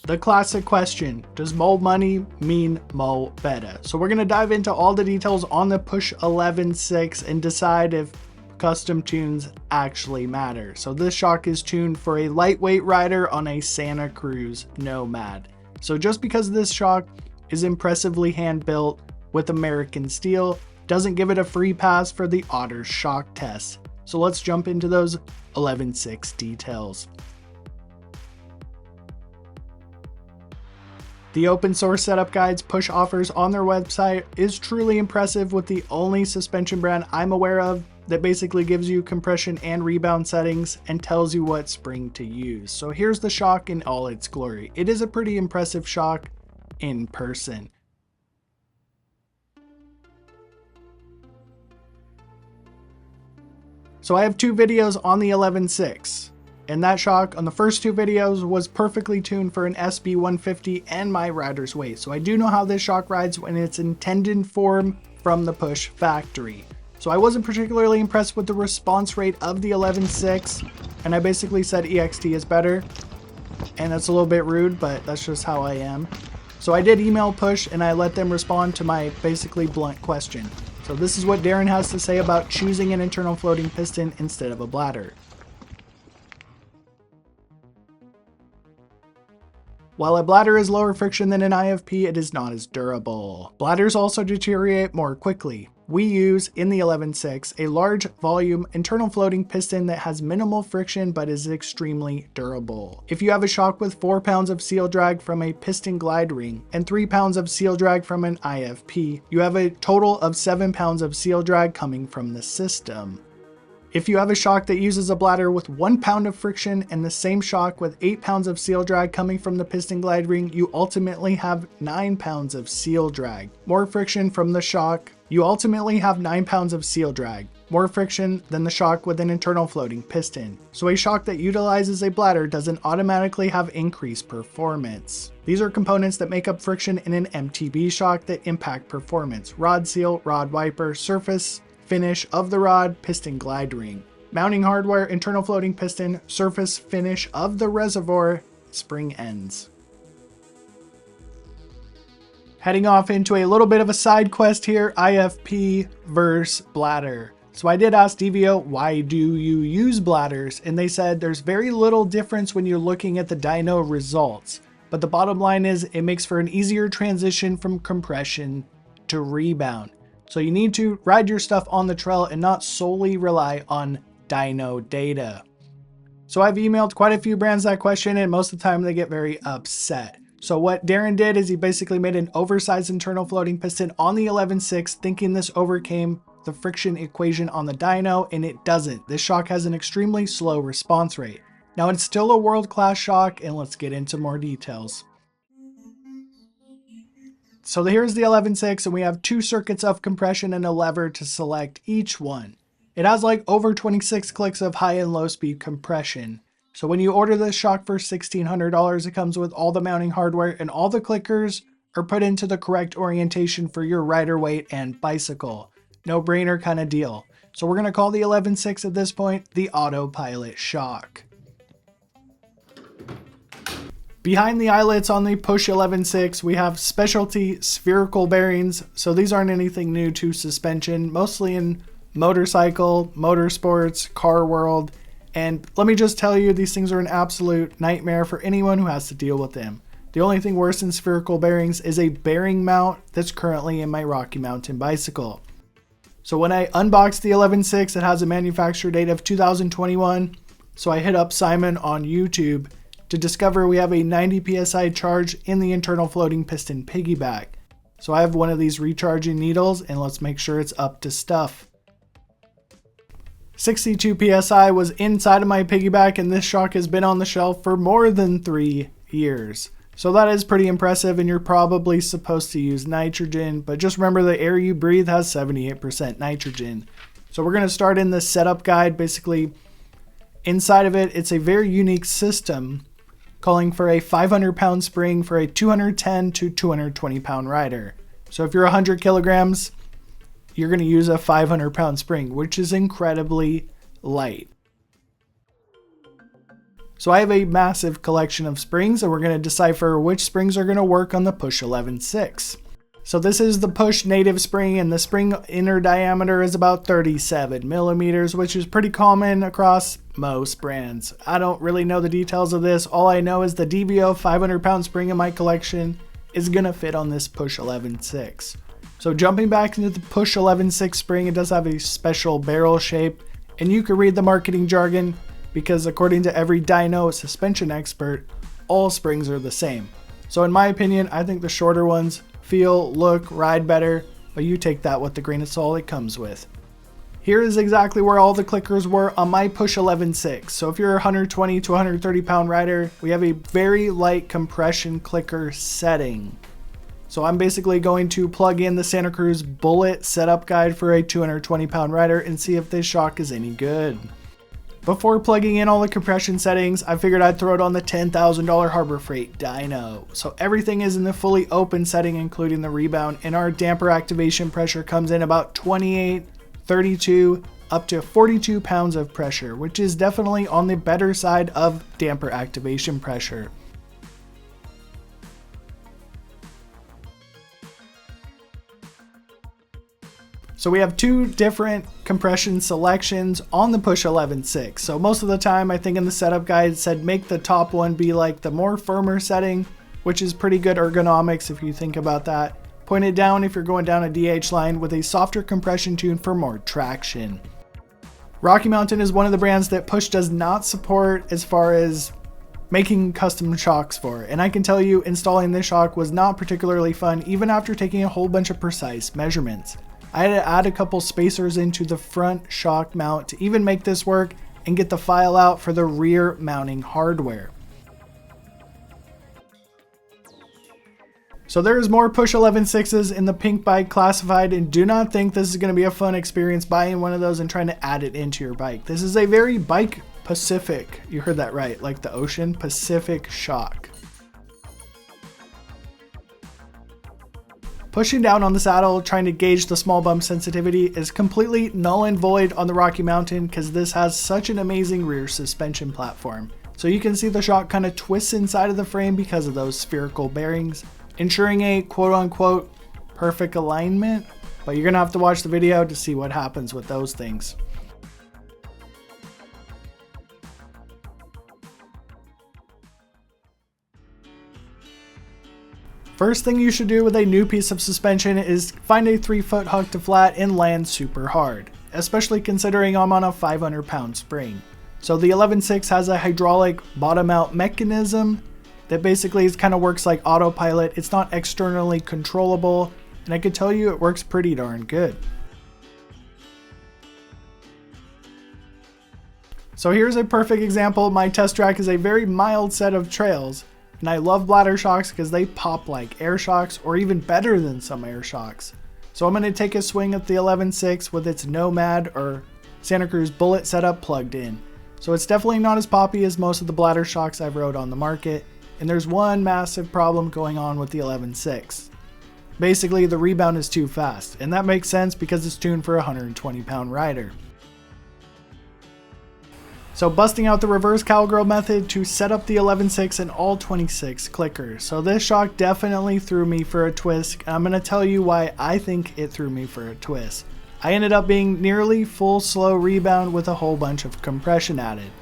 The classic question, does mo money mean mo better? So we're going to dive into all the details on the Push 11.6 and decide if custom tunes actually matter. So this shock is tuned for a lightweight rider on a Santa Cruz Nomad. So just because this shock is impressively hand built with American steel doesn't give it a free pass for the Otter shock test. So let's jump into those 11.6 details. The open source setup guides Push offers on their website is truly impressive, with the only suspension brand I'm aware of that basically gives you compression and rebound settings and tells you what spring to use. So here's the shock in all its glory. It is a pretty impressive shock in person. So I have two videos on the 11.6. And that shock on the first two videos was perfectly tuned for an SB 150 and my rider's weight. So I do know how this shock rides when it's intended form from the Push factory. So I wasn't particularly impressed with the response rate of the 11.6, and I basically said EXT is better. And that's a little bit rude, but that's just how I am. So I did email Push and I let them respond to my basically blunt question. So this is what Darren has to say about choosing an internal floating piston instead of a bladder. While a bladder is lower friction than an IFP, it is not as durable. Bladders also deteriorate more quickly. We use, in the 11.6, a large volume internal floating piston that has minimal friction but is extremely durable. If you have a shock with 4 pounds of seal drag from a piston glide ring and 3 pounds of seal drag from an IFP, you have a total of 7 pounds of seal drag coming from the system. If you have a shock that uses a bladder with 1 pound of friction and the same shock with 8 pounds of seal drag coming from the piston glide ring, you ultimately have 9 pounds of seal drag. More friction from the shock, you ultimately have 9 pounds of seal drag. More friction than the shock with an internal floating piston. So a shock that utilizes a bladder doesn't automatically have increased performance. These are components that make up friction in an MTB shock that impact performance: rod seal, rod wiper, surface finish of the rod, piston glide ring, mounting hardware, internal floating piston, surface finish of the reservoir, spring ends. Heading off into a little bit of a side quest here, IFP versus bladder. So I did ask DVO, why do you use bladders? And they said there's very little difference when you're looking at the dyno results. But the bottom line is it makes for an easier transition from compression to rebound. So you need to ride your stuff on the trail and not solely rely on dyno data. So I've emailed quite a few brands that question, and most of the time they get very upset. So what Darren did is he basically made an oversized internal floating piston on the 11.6, thinking this overcame the friction equation on the dyno, and it doesn't. This shock has an extremely slow response rate. Now it's still a world-class shock, and let's get into more details. So here's the 11.6, and we have 2 circuits of compression and a lever to select each one. It has like over 26 clicks of high and low speed compression. So when you order this shock for $1,600, it comes with all the mounting hardware, and all the clickers are put into the correct orientation for your rider weight and bicycle. No brainer kind of deal. So we're going to call the 11.6 at this point the autopilot shock. Behind the eyelets on the Push 11.6, we have specialty spherical bearings. So these aren't anything new to suspension, mostly in motorcycle, motorsports, car world. And let me just tell you, these things are an absolute nightmare for anyone who has to deal with them. The only thing worse than spherical bearings is a bearing mount that's currently in my Rocky Mountain bicycle. So when I unboxed the 11.6, it has a manufacture date of 2021. So I hit up Simon on YouTube to discover we have a 90 psi charge in the internal floating piston piggyback. So I have one of these recharging needles, and let's make sure it's up to stuff. 62 psi was inside of my piggyback, and this shock has been on the shelf for more than 3 years. So that is pretty impressive, and you're probably supposed to use nitrogen, but just remember the air you breathe has 78% nitrogen. So we're going to start in the setup guide. Basically, inside of it, it's a very unique system calling for a 500-pound spring for a 210 to 220-pound rider. So if you're 100 kilograms, you're going to use a 500-pound spring, which is incredibly light. So I have a massive collection of springs, and we're going to decipher which springs are going to work on the Push 11.6. So this is the Push native spring, and the spring inner diameter is about 37 millimeters, which is pretty common across most brands. I don't really know the details of this. All I know is the DBO 500-pound spring in my collection is going to fit on this Push 11.6. So jumping back into the Push 11.6 spring, it does have a special barrel shape, and you can read the marketing jargon because according to every dyno suspension expert, all springs are the same. So in my opinion, I think the shorter ones feel, look, ride better, but you take that with the grain of salt it comes with. Here is exactly where all the clickers were on my Push 11.6. So if you're a 120 to 130 pound rider, we have a very light compression clicker setting. So I'm basically going to plug in the Santa Cruz Bullet setup guide for a 220 pound rider and see if this shock is any good. Before plugging in all the compression settings, I figured I'd throw it on the $10,000 Harbor Freight dyno. So everything is in the fully open setting, including the Rebound, and our damper activation pressure comes in about 28, 32, up to 42 pounds of pressure, which is definitely on the better side of damper activation pressure. So we have two different compression selections on the Push 11.6. So most of the time, I think in the setup guide it said make the top one be like the more firmer setting, which is pretty good ergonomics if you think about that. Point it down if you're going down a DH line with a softer compression tune for more traction. Rocky Mountain is one of the brands that Push does not support as far as making custom shocks for. And I can tell you installing this shock was not particularly fun even after taking a whole bunch of precise measurements. I had to add a couple spacers into the front shock mount to even make this work and get the file out for the rear mounting hardware. So there's more Push 11.6s in the pink bike classified, and do not think this is going to be a fun experience buying one of those and trying to add it into your bike. This is a very bike Pacific, you heard that right, like the ocean, Pacific shock. Pushing down on the saddle, trying to gauge the small bump sensitivity is completely null and void on the Rocky Mountain because this has such an amazing rear suspension platform. So you can see the shock kind of twists inside of the frame because of those spherical bearings, ensuring a quote-unquote perfect alignment, but you're going to have to watch the video to see what happens with those things. First thing you should do with a new piece of suspension is find a 3-foot hook to flat and land super hard, especially considering I'm on a 500-pound spring. So the 11.6 has a hydraulic bottom out mechanism that basically kind of works like autopilot. It's not externally controllable, and I can tell you it works pretty darn good. So here's a perfect example. My test track is a very mild set of trails. And I love bladder shocks because they pop like air shocks or even better than some air shocks. So I'm going to take a swing at the 11.6 with its Nomad or Santa Cruz Bullet setup plugged in. So it's definitely not as poppy as most of the bladder shocks I've rode on the market. And there's one massive problem going on with the 11.6. Basically the rebound is too fast, and that makes sense because it's tuned for a 120-pound rider. So busting out the reverse cowgirl method to set up the 11.6 and all 26 clickers. So this shock definitely threw me for a twist. I'm going to tell you why I think it threw me for a twist. I ended up being nearly full slow rebound with a whole bunch of compression added.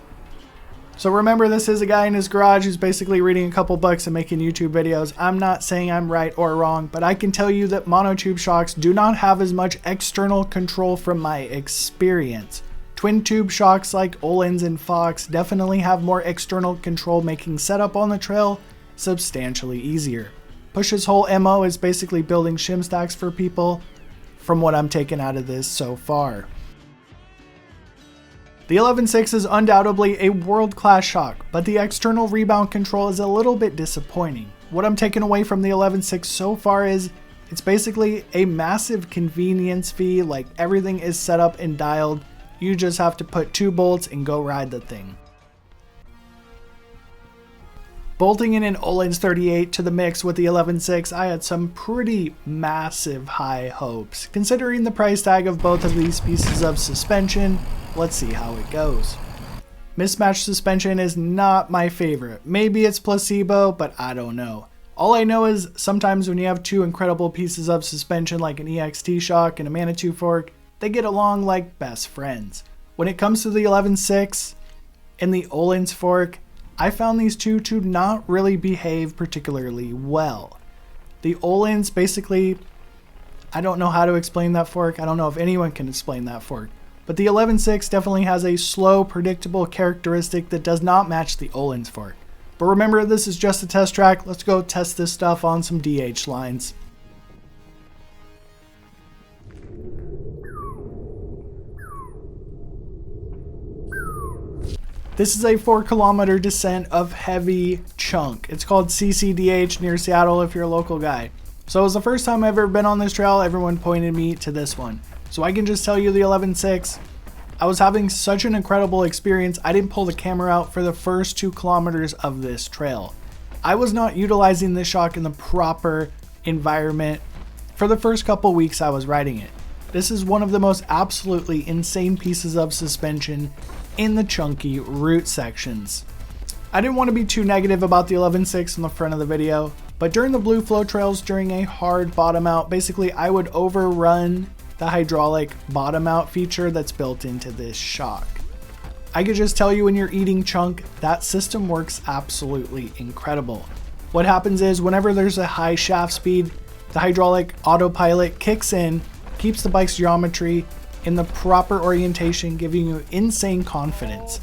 So remember, this is a guy in his garage who's basically reading a couple books and making YouTube videos. I'm not saying I'm right or wrong, but I can tell you that monotube shocks do not have as much external control from my experience. Twin tube shocks like Ohlins and Fox definitely have more external control, making setup on the trail substantially easier. Push's whole MO is basically building shim stacks for people, from what I'm taking out of this so far. The 11.6 is undoubtedly a world-class shock, but the external rebound control is a little bit disappointing. What I'm taking away from the 11.6 so far is it's basically a massive convenience fee, like everything is set up and dialed. You just have to put 2 bolts and go ride the thing. Bolting in an Ohlins 38 to the mix with the 11.6, I had some pretty massive high hopes. Considering the price tag of both of these pieces of suspension, let's see how it goes. Mismatched suspension is not my favorite. Maybe it's placebo, but I don't know. All I know is sometimes when you have two incredible pieces of suspension like an EXT shock and a Manitou fork, they get along like best friends. When it comes to the 11.6 and the Ohlins fork, I found these two to not really behave particularly well. The Ohlins basically, I don't know how to explain that fork. I don't know if anyone can explain that fork. But the 11.6 definitely has a slow, predictable characteristic that does not match the Ohlins fork. But remember, this is just a test track. Let's go test this stuff on some DH lines. This is a 4-kilometer descent of heavy chunk. It's called CCDH near Seattle if you're a local guy. So it was the first time I've ever been on this trail. Everyone pointed me to this one. So I can just tell you the 11.6, I was having such an incredible experience. I didn't pull the camera out for the first 2 kilometers of this trail. I was not utilizing this shock in the proper environment for the first couple weeks I was riding it. This is one of the most absolutely insane pieces of suspension in the chunky root sections. I didn't want to be too negative about the 11.6 in the front of the video, but during the blue flow trails during a hard bottom out, basically I would overrun the hydraulic bottom out feature that's built into this shock. I could just tell you when you're eating chunk, that system works absolutely incredible. What happens is whenever there's a high shaft speed, the hydraulic autopilot kicks in, keeps the bike's geometry in the proper orientation, giving you insane confidence.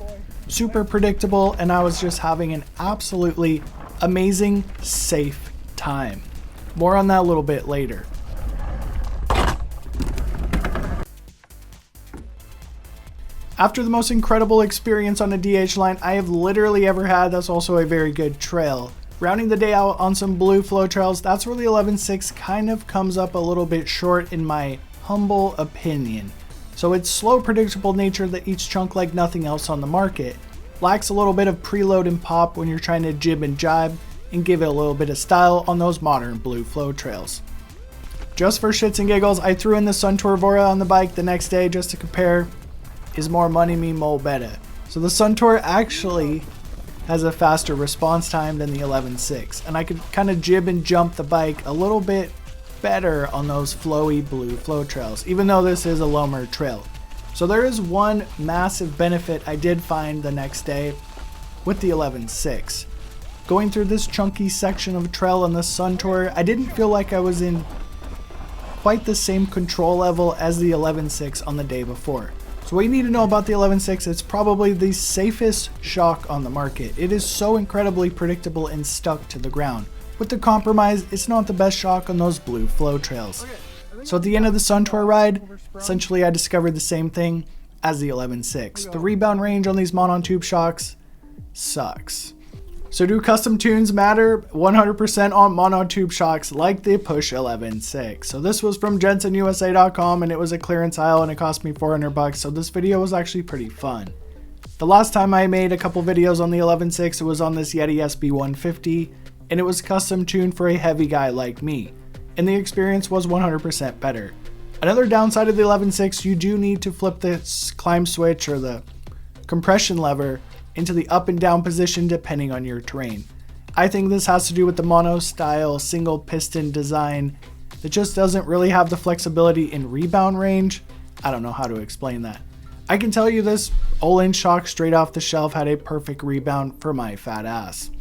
Super predictable, and I was just having an absolutely amazing, safe time. More on that a little bit later. After the most incredible experience on a DH line I have literally ever had, that's also a very good trail. Rounding the day out on some blue flow trails, that's where the 11.6 kind of comes up a little bit short in my humble opinion. So its slow, predictable nature that each chunk like nothing else on the market lacks a little bit of preload and pop when you're trying to jib and jibe and give it a little bit of style on those modern blue flow trails. Just for shits and giggles, I threw in the Suntour Vora on the bike the next day just to compare. Is more money me mo better. So the Suntour actually has a faster response time than the 11.6, and I could kind of jib and jump the bike a little bit better on those flowy blue flow trails, even though this is a loamer trail. So there is one massive benefit I did find the next day with the 11.6. Going through this chunky section of trail on the Suntour, I didn't feel like I was in quite the same control level as the 11.6 on the day before. So what you need to know about the 11.6, it's probably the safest shock on the market. It is so incredibly predictable and stuck to the ground. With the compromise, it's not the best shock on those blue flow trails. So at the end of the Suntour ride, essentially I discovered the same thing as the 11.6. The rebound range on these monotube shocks sucks. So do custom tunes matter? 100% on monotube shocks like the Push 11.6. So this was from JensonUSA.com and it was a clearance aisle and it cost me $400, so this video was actually pretty fun. The last time I made a couple videos on the 11.6, it was on this Yeti SB150 and it was custom tuned for a heavy guy like me. And the experience was 100% better. Another downside of the 11.6, you do need to flip the climb switch or the compression lever into the up and down position depending on your terrain. I think this has to do with the mono style single piston design that just doesn't really have the flexibility in rebound range. I don't know how to explain that. I can tell you this Ohlins shock straight off the shelf had a perfect rebound for my fat ass.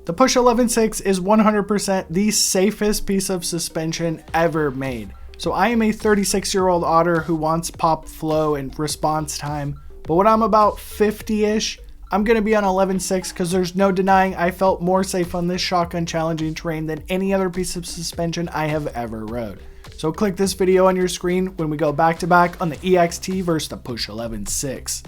The Push 11.6 is 100% the safest piece of suspension ever made. So I am a 36-year-old otter who wants pop, flow, and response time. But when I'm about 50-ish, I'm going to be on 11.6 because there's no denying I felt more safe on this shotgun challenging terrain than any other piece of suspension I have ever rode. So click this video on your screen when we go back to back on the EXT versus the Push 11.6.